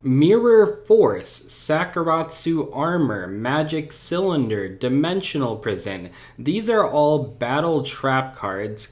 Mirror Force, SAKURETSU Armor, Magic Cylinder, Dimensional Prison. These are all battle trap cards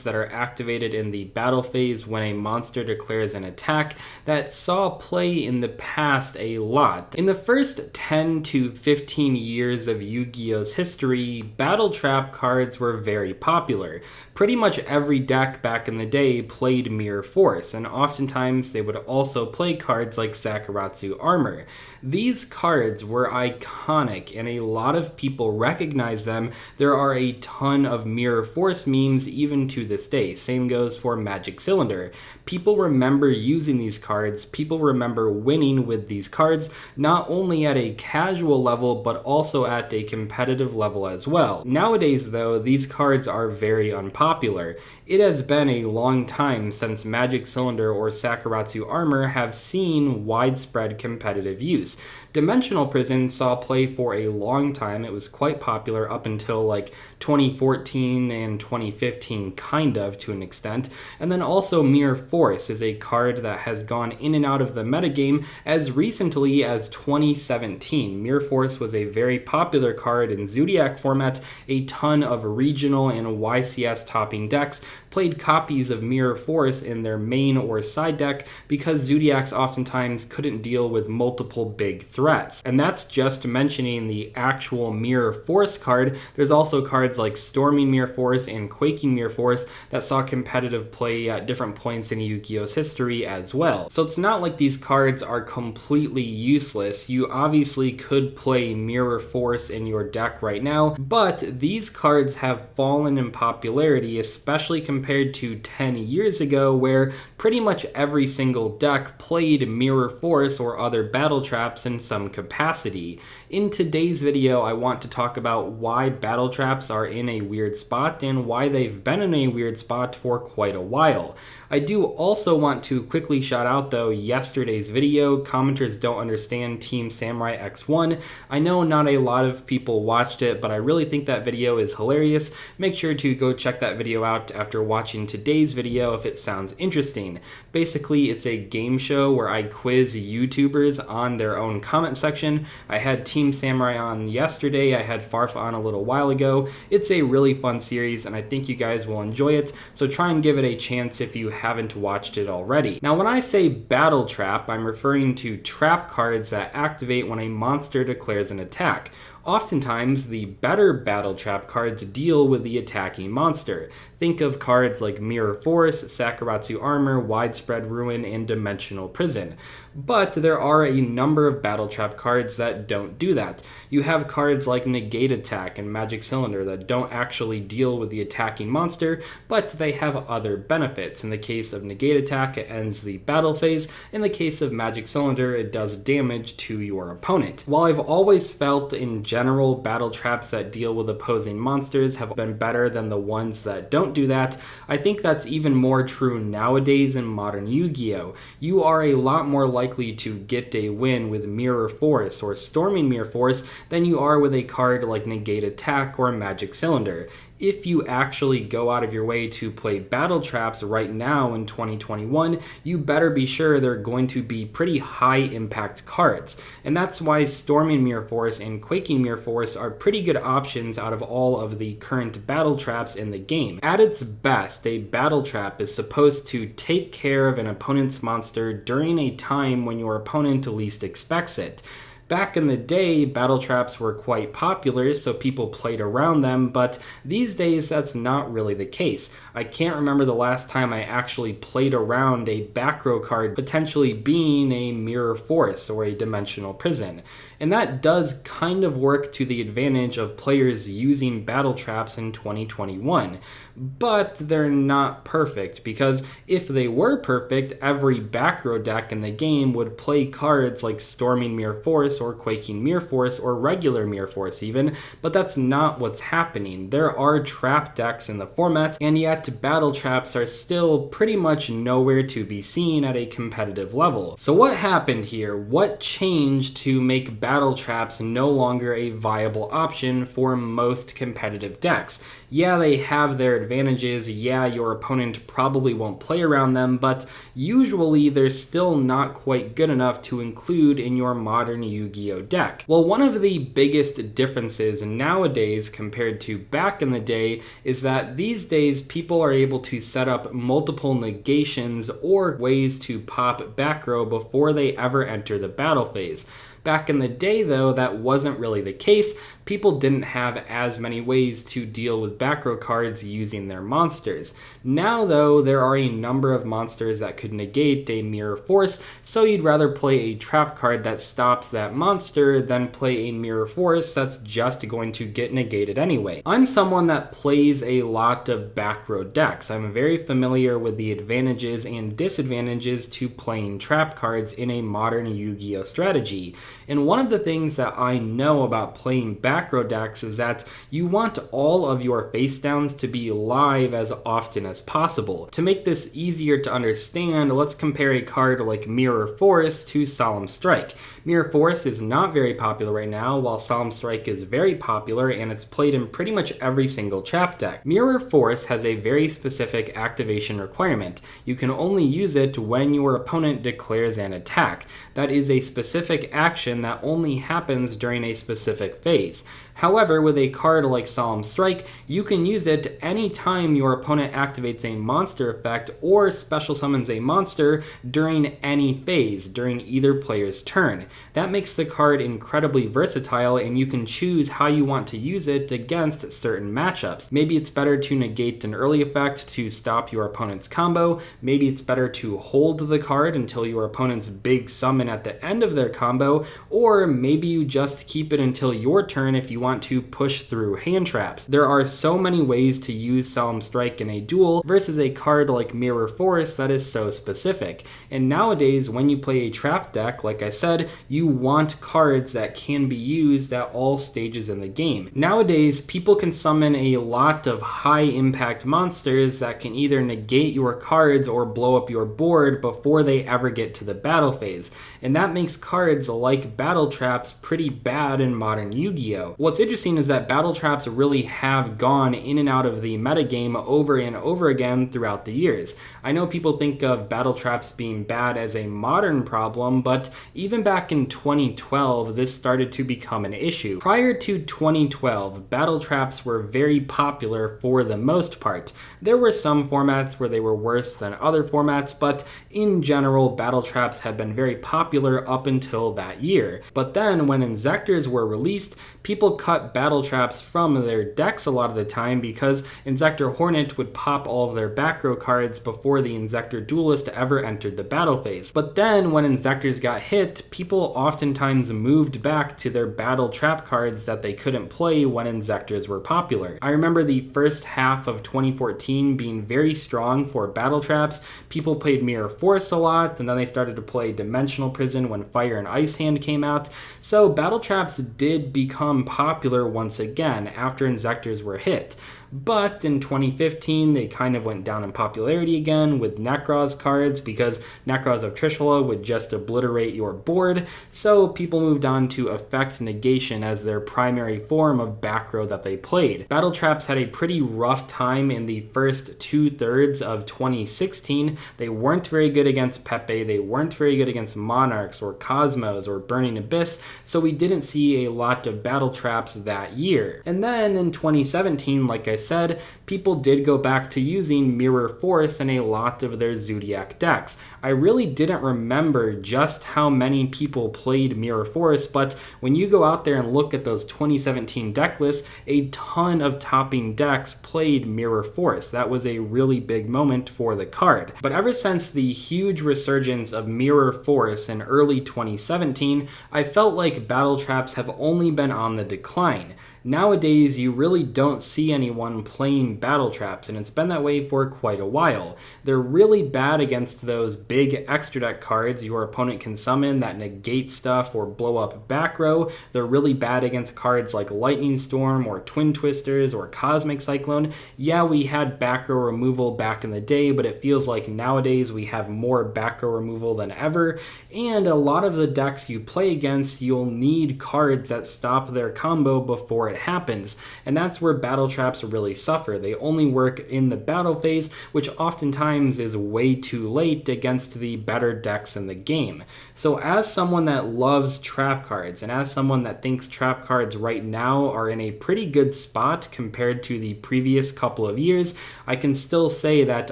that are activated in the battle phase when a monster declares an attack that saw play in the past a lot. In the first 10 to 15 years of Yu-Gi-Oh's history, battle trap cards were very popular. Pretty much every deck back in the day played Mirror Force, and oftentimes they would also play cards like SAKURETSU Armor. These cards were iconic, and a lot of people recognize them. There are a ton of Mirror Force memes even to this day. Same goes for Magic Cylinder. People remember using these cards, people remember winning with these cards, not only at a casual level, but also at a competitive level as well. Nowadays, though, these cards are very unpopular. It has been a long time since Magic Cylinder or SAKURETSU Armor have seen widespread competitive use. Dimensional Prison saw play for a long time. It was quite popular up until like 2014 and 2015, kind of, to an extent. And then also Mirror Force is a card that has gone in and out of the metagame as recently as 2017. Mirror Force was a very popular card in Zodiac format. A ton of regional and YCS topping decks played copies of Mirror Force in their main or side deck because Zodiacs oftentimes couldn't deal with multiple big threats. And that's just mentioning the actual Mirror Force card. There's also cards like Storming Mirror Force and Quaking Mirror Force that saw competitive play at different points in Yu-Gi-Oh's history as well. So it's not like these cards are completely useless. You obviously could play Mirror Force in your deck right now, but these cards have fallen in popularity, especially compared to 10 years ago, where pretty much every single deck played Mirror Force or other battle traps in some capacity. In today's video, I want to talk about why battle traps are in a weird spot and why they've been in a weird spot for quite a while. I do also want to quickly shout out, though, yesterday's video, Commenters Don't Understand Team Samurai X1. I know not a lot of people watched it, but I really think that video is hilarious. Make sure to go check that video out after watching today's video if it sounds interesting. Basically, it's a game show where I quiz YouTubers on their own comment section. I had Team Samurai on yesterday, I had Farf on a little while ago. It's a really fun series, and I think you guys will enjoy it, so try and give it a chance if you haven't watched it already. Now, when I say battle trap, I'm referring to trap cards that activate when a monster declares an attack. Oftentimes, the better battle trap cards deal with the attacking monster. Think of cards like Mirror Force, SAKURETSU Armor, Widespread Ruin, and Dimensional Prison. But there are a number of battle trap cards that don't do that. You have cards like Negate Attack and Magic Cylinder that don't actually deal with the attacking monster, but they have other benefits. In the case of Negate Attack, it ends the battle phase. In the case of Magic Cylinder, it does damage to your opponent. While I've always felt in general battle traps that deal with opposing monsters have been better than the ones that don't do that, I think that's even more true nowadays in modern Yu-Gi-Oh! You are a lot more likely to get a win with Mirror Force or Storming Mirror Force than you are with a card like Negate Attack or Magic Cylinder. If you actually go out of your way to play battle traps right now in 2021, you better be sure they're going to be pretty high impact cards. And that's why Storming Mirror Force and Quaking Mirror Force are pretty good options out of all of the current battle traps in the game. At its best, a battle trap is supposed to take care of an opponent's monster during a time when your opponent least expects it. Back in the day, battle traps were quite popular, so people played around them, but these days that's not really the case. I can't remember the last time I actually played around a back row card potentially being a Mirror Force or a Dimensional Prison. And that does kind of work to the advantage of players using battle traps in 2021. But they're not perfect, because if they were perfect, every back row deck in the game would play cards like Storming Mirror Force Force or Quaking Mirror Force or regular Mirror Force even, but that's not what's happening. There are trap decks in the format, and yet battle traps are still pretty much nowhere to be seen at a competitive level. So what happened here? What changed to make battle traps no longer a viable option for most competitive decks? Yeah, they have their advantages. Yeah, your opponent probably won't play around them, but usually they're still not quite good enough to include in your modern Yu-Gi-Oh deck. Well, one of the biggest differences nowadays compared to back in the day is that these days people are able to set up multiple negations or ways to pop back row before they ever enter the battle phase. Back in the day, though, that wasn't really the case. People didn't have as many ways to deal with back row cards using their monsters. Now, though, there are a number of monsters that could negate a Mirror Force, so you'd rather play a trap card that stops that monster than play a Mirror Force that's just going to get negated anyway. I'm someone that plays a lot of back row decks. I'm very familiar with the advantages and disadvantages to playing trap cards in a modern Yu-Gi-Oh strategy. And one of the things that I know about playing back row decks is that you want all of your face downs to be live as often as possible. To make this easier to understand, let's compare a card like Mirror Force to Solemn Strike. Mirror Force is not very popular right now, while Solemn Strike is very popular and it's played in pretty much every single trap deck. Mirror Force has a very specific activation requirement. You can only use it when your opponent declares an attack. That is a specific action that only happens during a specific phase. However, with a card like Solemn Strike, you can use it anytime your opponent activates a monster effect or special summons a monster during any phase, during either player's turn. That makes the card incredibly versatile, and you can choose how you want to use it against certain matchups. Maybe it's better to negate an early effect to stop your opponent's combo. Maybe it's better to hold the card until your opponent's big summon at the end of their combo, or maybe you just keep it until your turn if you want to push through hand traps. There are so many ways to use Solemn Strike in a duel versus a card like Mirror Force that is so specific. And nowadays, when you play a trap deck, like I said, you want cards that can be used at all stages in the game. Nowadays, people can summon a lot of high impact monsters that can either negate your cards or blow up your board before they ever get to the battle phase. And that makes cards like battle traps pretty bad in modern Yu-Gi-Oh! What's interesting is that battle traps really have gone in and out of the metagame over and over again throughout the years. I know people think of battle traps being bad as a modern problem, but even back in 2012, this started to become an issue. Prior to 2012, battle traps were very popular for the most part. There were some formats where they were worse than other formats, but in general, battle traps had been very popular up until that year. But then when INZEKTORs were released, people cut battle traps from their decks a lot of the time because INZEKTOR HORNET would pop all of their back row cards before the INZEKTOR Duelist ever entered the battle phase. But then when INZEKTORs got hit, people oftentimes moved back to their battle trap cards that they couldn't play when INZEKTORs were popular. I remember the first half of 2014 being very strong for battle traps. People played Mirror Force a lot, and then they started to play Dimensional Prison when Fire and Ice Hand came out. So battle traps did become popular once again after INZEKTORs were hit. But in 2015, they kind of went down in popularity again with NEKROZ cards because NEKROZ of TRISHULA would just obliterate your board, so people moved on to effect negation as their primary form of back row that they played. Battle traps had a pretty rough time in the first 2/3 of 2016. They weren't very good against Pepe, they weren't very good against Monarchs or Cosmos or Burning Abyss, so we didn't see a lot of battle traps that year. And then in 2017, like I said, people did go back to using Mirror Force in a lot of their Zodiac decks. I really didn't remember just how many people played Mirror Force, but when you go out there and look at those 2017 deck lists, a ton of topping decks played Mirror Force. That was a really big moment for the card. But ever since the huge resurgence of Mirror Force in early 2017, I felt like battle traps have only been on the decline. Nowadays, you really don't see anyone playing battle traps, and it's been that way for quite a while. They're really bad against those big extra deck cards your opponent can summon that negate stuff or blow up back row. They're really bad against cards like Lightning Storm or Twin Twisters or Cosmic Cyclone. Yeah, we had back row removal back in the day, but it feels like nowadays we have more back row removal than ever, and a lot of the decks you play against, you'll need cards that stop their combo before it happens, and that's where battle traps really suffer. They only work in the battle phase, which oftentimes is way too late against the better decks in the game. So as someone that loves trap cards, and as someone that thinks trap cards right now are in a pretty good spot compared to the previous couple of years, I can still say that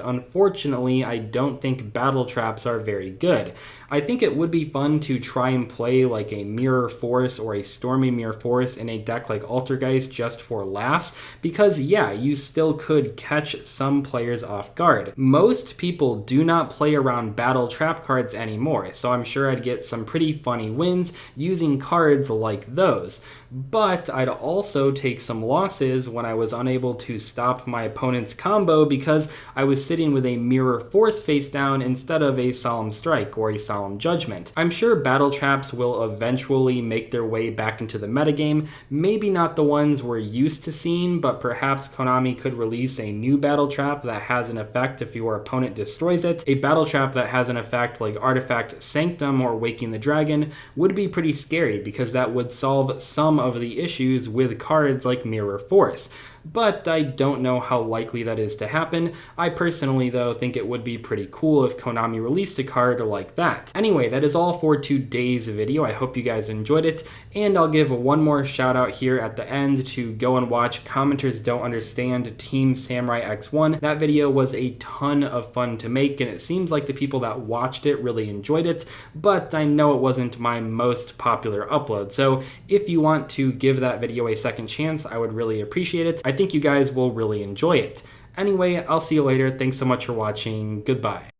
unfortunately I don't think battle traps are very good. I think it would be fun to try and play like a Mirror Force or a Stormy Mirror Force in a deck like Altergeist just for laughs, because yeah, you still could catch some players off guard. Most people do not play around battle trap cards anymore, so I'm sure I'd get some pretty funny wins using cards like those. But I'd also take some losses when I was unable to stop my opponent's combo because I was sitting with a Mirror Force face down instead of a Solemn Strike or a Solemn Judgment. I'm sure battle traps will eventually make their way back into the metagame, maybe not the ones we're used to seeing, but perhaps Konami could release a new battle trap that has an effect if your opponent destroys it. A battle trap that has an effect like Artifact Sanctum or Waking the Dragon would be pretty scary because that would solve some of the issues with cards like Mirror Force. But I don't know how likely that is to happen. I personally, though, think it would be pretty cool if Konami released a card like that. Anyway, that is all for today's video. I hope you guys enjoyed it, and I'll give one more shout out here at the end to go and watch Commenters Don't Understand Team Samurai X1. That video was a ton of fun to make, and it seems like the people that watched it really enjoyed it, but I know it wasn't my most popular upload, so if you want to give that video a second chance, I would really appreciate it. I think you guys will really enjoy it. Anyway, I'll see you later. Thanks so much for watching. Goodbye.